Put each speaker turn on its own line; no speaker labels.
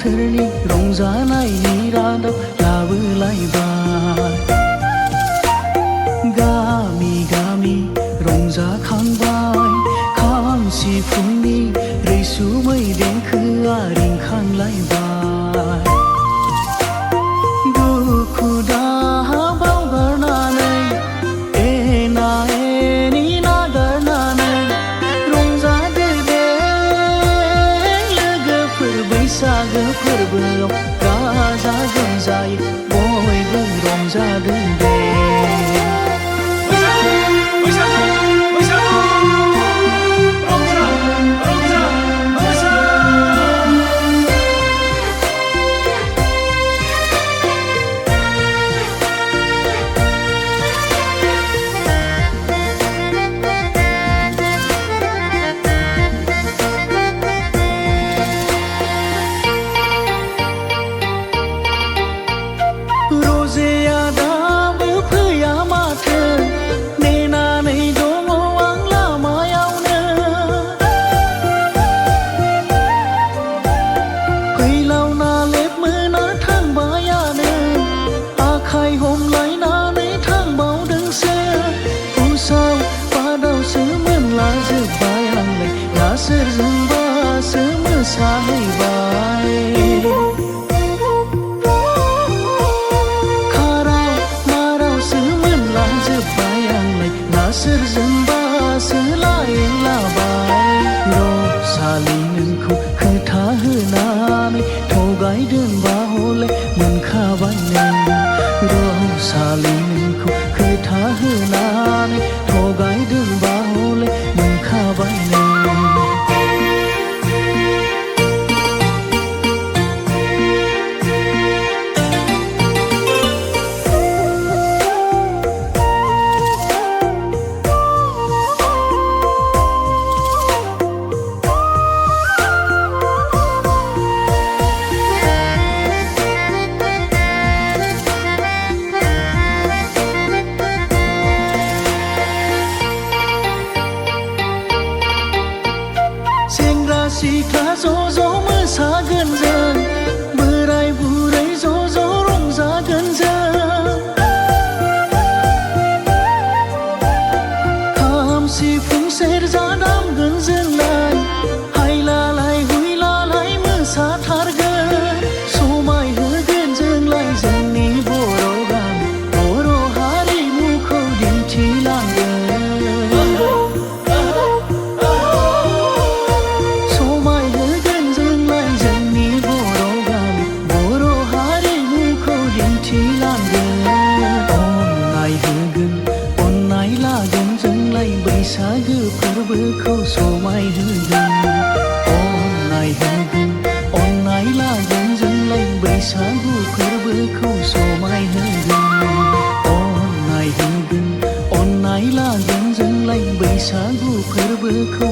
बोथोरनि रंजानायनि रादाब लाबोलायबाय गामि गामि रंजाखांबाय खाम सिफुंनि रैसुमै देंखोआ रिंखांलायबाय दुखु दाहा बावगारनानै एना एनि नागारनानै रंजादो दे लोगोफोर बैसागो फोरबोआव गाजा गोमजायै बयबो रंजादों दे सोरजोंबासो मोसाहैबाय खाराव मारावसो मोनलांजोब्बाय आंलाय ना सोरजोंबासो लायलाबाय रसालि नोंखौ खोथा होनानै थगायदोंबा हले मोनखाबाय नों रसालि नोंखौ खोथा होनानै थगायदोंबा हले मोनखाबाय नों सिख्ला ज' ज' मोसागोन जों बोराय बुरै ज' ज' रंजागोन जों खाम सिफुं सेरजा दामगोन जोंलाय हायलालाय हुइलालाय मोसाथारगोन समाय होगोन जोंलाय जोंनि बर' गामि बर' हारिमुखौ दिन्थिलांगोन बैसागो फोरबोखौ समाय होगोन अननाय होगोन अननाय लागोन जोंलाय बैसागु फोरबोखौ समाय होगोन अननाय होगोन अननाय लागोन जोंलाय बैसागु फोरबोखौ